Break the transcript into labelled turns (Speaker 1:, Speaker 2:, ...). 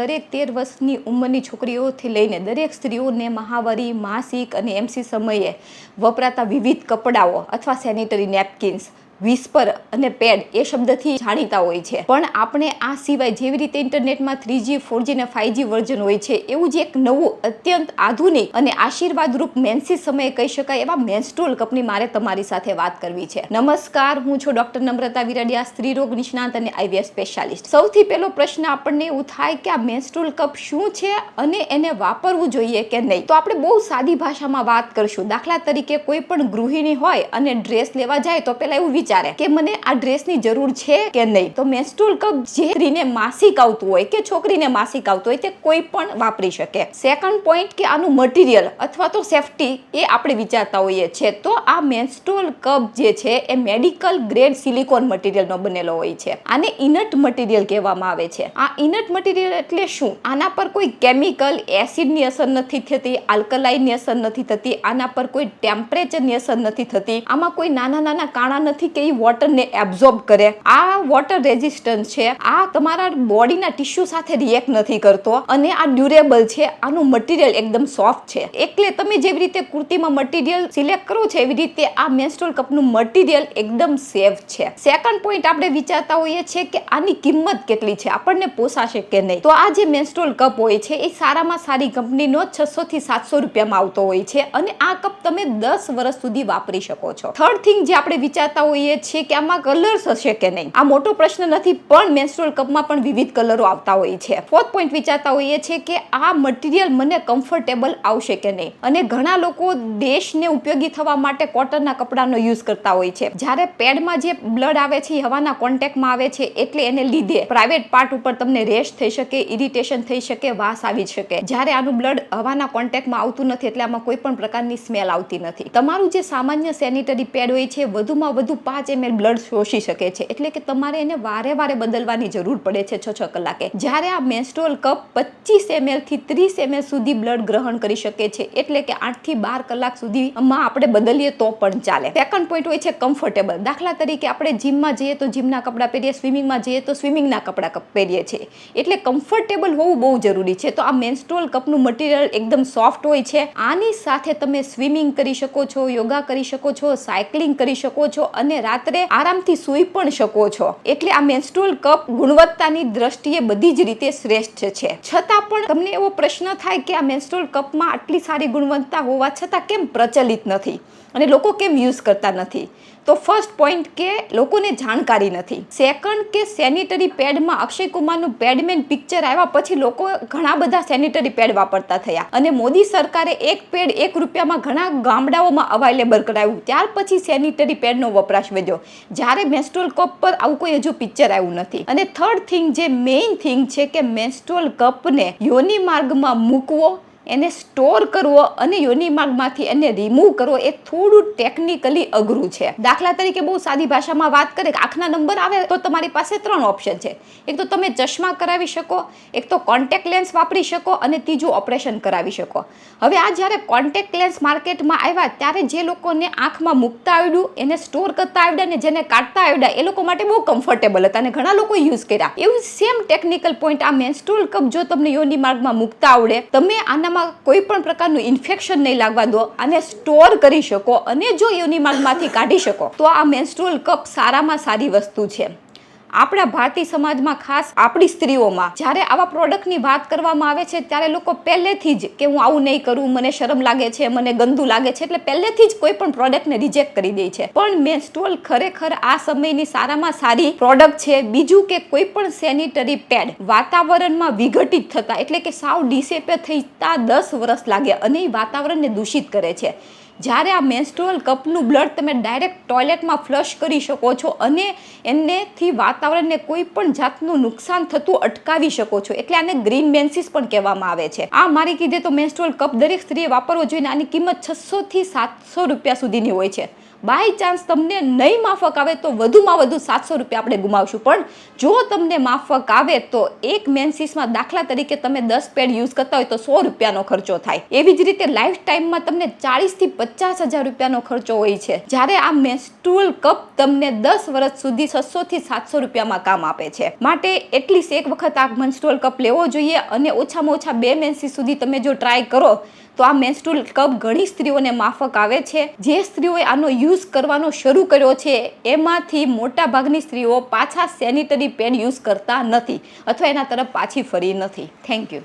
Speaker 1: દરેક 13 વર્ષની ઉંમરની છોકરીઓથી લઈને દરેક સ્ત્રીઓને મહાવરી, માસિક અને એમસી સમયે વપરાતા વિવિધ કપડાઓ અથવા સેનિટરી નેપકિન્સ, વિસ્પર અને પેડ એ શબ્દથી જાણીતા હોય છે. પણ આપણે આ સિવાય જેવી રીતે ઇન્ટરનેટમાં 3G, 4G અને 5G વર્ઝન હોય છે, એવું જ એક નવું અત્યંત આધુનિક અને આશીર્વાદરૂપ મેન્સી સમયે કહી શકાય એવા મેન્સ્ટ્રુઅલ કપની મારે તમારી સાથે વાત કરવી છે. નમસ્કાર, હું છું ડોક્ટર નમ્રતા વિરડિયા, સ્ત્રીરોગ નિષ્ણાંત અને IVF સ્પેશિયાલિસ્ટ. સૌથી પહેલો પ્રશ્ન આપણને એવું થાય કે આ મેન્સ્ટ્રુઅલ કપ શું છે અને એને વાપરવું જોઈએ કે નહીં. તો આપણે બહુ સાદી ભાષામાં વાત કરશું. દાખલા તરીકે કોઈ પણ ગૃહિણી હોય અને ડ્રેસ લેવા જાય તો પહેલા એવું વિચારે કે મને આ ડ્રેસની જરૂર છે કે નહીં. તો મેન્સ્ટ્રુઅલ કપ જે સ્ત્રીને માસિક આવતું હોય કે છોકરીને માસિક આવતું હોય તે કોઈ પણ વાપરી શકે. સેકન્ડ પોઈન્ટ કે આનું મટીરિયલ અથવા તો સેફટી એ આપણે વિચારતા હોઈએ છીએ. તો આ મેન્સ્ટ્રુઅલ કપ જે છે એ મેડિકલ ગ્રેડ સિલિકોન મટીરિયલનો બનેલો હોય છે. આને ઇનટ મટીરિયલ કહેવામાં આવે છે. આ ઇનટ મટીરિયલ એટલે શું? આના પર કોઈ કેમિકલ, એસિડની અસર નથી થતી, આલ્કલાઇનની અસર નથી થતી, આના પર કોઈ ટેમ્પરેચરની અસર નથી થતી, આમાં કોઈ નાના નાના કાણા નથી કે એ વોટરને એબ્ઝોર્બ કરે. આ વોટર રેઝિસ્ટન્ટ છે, આ તમારા બોડીના ટિશ્યુ સાથે રિએક્ટ નથી કરતો અને આ ડ્યુરેબલ છે. આનું મટીરિયલ એકદમ સોફ્ટ છે. એટલે તમે જેવી રીતે કુર્તીમાં મટીરિયલ સિલેક્ટ કરો છો એવી રીતે આ મેન્સ્ટ્રુઅલ કપનું મટીરિયલ એકદમ સેફ છે. સેકન્ડ પોઈન્ટ આપણે વિચારતા હોઈએ છીએ કે આની કિંમત કેટલી છે, આપણને પોસાશે કે નહીં. તો આ જે મેન્સ્ટ્રુઅલ કપ હોય છે એ સારામાં સારી કંપનીનો 600 થી 700 રૂપિયામાં આવતો હોય છે અને આ કપ તમે 10 વર્ષ સુધી વાપરી શકો છો. થર્ડ થિંગ જે આપણે વિચારતા હોઈએ છીએ કે આમાં કલર્સ હશે કે નહીં. આ મોટો પ્રશ્ન નથી, પણ મેન્સ્ટ્રુઅલ કપમાં પણ વિવિધ કલરો આવતા હોય છે. ફોર્થ પોઈન્ટ વિચારતા હોઈએ છીએ કે આ મટીરિયલ મને કમ્ફર્ટેબલ આવશે કે નહીં. અને ઘણા લોકો દેશને ઉપયોગી થવા માટે કોટનના કપડાનો યુઝ કરતા હોય છે. જ્યારે પેડમાં જે બ્લડ આવે છે એ હવાના કોન્ટેક્ટમાં આવે છે એટલે એને લીધે પ્રાઇવેટ પાર્ટ ઉપર તમને રેશ થઈ શકે, ઇરિટેશન થઈ શકે, વાસ આવી શકે. જ્યારે આનું બ્લડ હવાના કોન્ટેક્ટમાં આવતું નથી એટલે આમાં કોઈ પણ પ્રકારની સ્મેલ આવતી નથી. તમારું જે સામાન્ય સેનિટરી પેડ હોય છે વધુમાં વધુ 5 ml બ્લડ શોષી શકે છે એટલે કે તમારે એને વારે વારે બદલવાની જરૂર પડે છે 6 કલાકે. જ્યારે આ મેન્સ્ટ્રુઅલ કપ 25 ml થી 30 ml સુધી બ્લડ ગ્રહણ કરી શકે છે એટલે કે 8 થી 12 કલાક સુધીમાં આપણે બદલીએ તો પણ ચાલે. સેકન્ડ પોઈન્ટ હોય છે કમ્ફર્ટેબલ. દાખલા તરીકે આપણે જીમમાં જઈએ તો જીમના કપડાં પહેરીએ, સ્વિમિંગમાં જઈએ તો સ્વિમિંગના કપડાં પહેરીએ છીએ એટલે કમ્ફર્ટેબલ હોવું બહુ જરૂરી છે. તો આ મેન્સ્ટ્રુઅલ કપનું મટીરિયલ એકદમ સોફ્ટ હોય છે. આની સાથે તમે સ્વિમિંગ કરી શકો છો, યોગા કરી શકો છો, સાયકલિંગ કરી શકો છો અને રાત્રે આરામથી સૂઈ પણ શકો છો. એટલે આ મેન્સ્ટ્રુઅલ કપ ગુણવત્તાની દ્રષ્ટિએ બધી જ રીતે શ્રેષ્ઠ છે. છતાં પણ તમને એવો પ્રશ્ન થાય કે આ મેન્સ્ટ્રુઅલ કપમાં આટલી સારી ગુણવત્તા હોવા છતાં કેમ પ્રચલિત નથી અને લોકો કેમ યુઝ કરતા નથી? તો ફર્સ્ટ પોઈન્ટ કે લોકોને જાણકારી નથી. સેકન્ડ કે સેનિટરી પેડમાં અક્ષય કુમારનું પેડમેન પિક્ચર આવ્યા પછી લોકો ઘણા બધા સેનિટરી પેડ વાપરતા થયા અને મોદી સરકારે એક પેડ 1 રૂપિયામાં ઘણા ગામડાઓમાં અવેલેબલ કરાવ્યું. ત્યાર પછી સેનિટરી પેડનો વપરાશ વધ્યો. જ્યારે મેન્સ્ટ્રુઅલ કપ પર આવું કોઈ હજુ પિક્ચર આવ્યું નથી. અને થર્ડ થિંગ જે મેઇન થિંગ છે કે મેન્સ્ટ્રુઅલ કપને યોનિ માર્ગમાં મૂકવો, એને સ્ટોર કરવો અને યોનિ માર્ગમાંથી એને રિમૂવ કરવો એ થોડું ટેકનિકલી અઘરું છે. દાખલા તરીકે બહુ સાદી ભાષામાં વાત કરીએ કે આંખના નંબર આવે તો તમારી પાસે 3 ઓપ્શન છે. એક તો તમે ચશ્મા કરાવી શકો, એક તો કોન્ટેક્ટ લેન્સ વાપરી શકો અને ત્રીજું ઓપરેશન કરાવી શકો. હવે આ જ્યારે કોન્ટેક્ટ લેન્સ માર્કેટમાં આવ્યા ત્યારે જે લોકોને આંખમાં મૂકતા આવડ્યું, એને સ્ટોર કરતા આવડ્યા અને જેને કાઢતા આવડ્યા એ લોકો માટે બહુ કમ્ફર્ટેબલ હતા અને ઘણા લોકો યુઝ કર્યા. એવું સેમ ટેકનિકલ પોઈન્ટ આ મેન્સ્ટ્રુઅલ કપ જો તમને યોનિ માર્ગમાં મૂકતા આવડે, તમે આના કોઈ પણ પ્રકારનું ઇન્ફેક્શન નહીં લાગવા દો, આને સ્ટોર કરી શકો અને જો યોનિ માર્ગમાંથી કાઢી શકો તો આ મેન્સ્ટ્રુઅલ કપ સારામાં સારી વસ્તુ છે. આપણા ભારતીય સમાજમાં ખાસ આપણી સ્ત્રીઓમાં જ્યારે આવા પ્રોડક્ટની વાત કરવામાં આવે છે ત્યારે લોકો પહેલેથી જ કે હું આવું નહીં કરું, મને શરમ લાગે છે, મને ગંદુ લાગે છે એટલે પહેલેથી જ કોઈ પણ પ્રોડક્ટને રિજેક્ટ કરી દે છે. પણ મેન્સ્ટ્રુઅલ ખરેખર આ સમયની સારામાં સારી પ્રોડક્ટ છે. બીજું કે કોઈ પણ સેનિટરી પેડ વાતાવરણમાં વિઘટિત થતા એટલે કે સાવ ડિસેપેર થતા 10 વર્ષ લાગે અને એ વાતાવરણને દૂષિત કરે છે. જ્યારે આ મેન્સ્ટ્રુઅલ કપનું બ્લડ તમે ડાયરેક્ટ ટોયલેટમાં ફ્લશ કરી શકો છો અને એનેથી વાતાવરણને કોઈ પણ જાતનું નુકસાન થતું અટકાવી શકો છો. એટલે આને ગ્રીન મેન્સીસ પણ કહેવામાં આવે છે. આ મારી કીધે તો મેન્સ્ટ્રુઅલ કપ દરેક સ્ત્રીએ વાપરવો જોઈએ. આની કિંમત 600 થી 700 રૂપિયા સુધીની હોય છે. બાય ચાન્સ તમને નહીં માફક આવે તો વધુમાં વધુ 700 રૂપિયા આપણે ગુમાવશું, પણ જો તમને માફક આવે તો એક મેન્સીસમાં દાખલા તરીકે તમે 10 પેડ યુઝ કરતા હોય તો 100 રૂપિયાનો ખર્ચો થાય. એવી જ રીતે લાઈફ ટાઈમમાં તમને 40 થી 50 હજાર રૂપિયાનો ખર્ચો હોય છે, જ્યારે આ મેન્સ્ટ્રુઅલ કપ તમને 10 વર્ષ સુધી 600 થી 700 રૂપિયામાં કામ આપે છે. માટે એટલીસ્ટ એક વખત આ મેન્સ્ટ્રુઅલ કપ લેવો જોઈએ અને ઓછામાં ઓછા 2 મેન્સીસ સુધી તમે જો ટ્રાય કરો તો આ મેન્સ્ટ્રુઅલ કપ ઘણી સ્ત્રીઓને માફક આવે છે. જે સ્ત્રીઓએ આનો યુઝ કરવાનો શરૂ કર્યો છે એમાંથી મોટા ભાગની સ્ત્રીઓ પાછા સેનિટરી પેડ યુઝ કરતા નથી અથવા એના તરફ પાછી ફરી નથી. Thank you.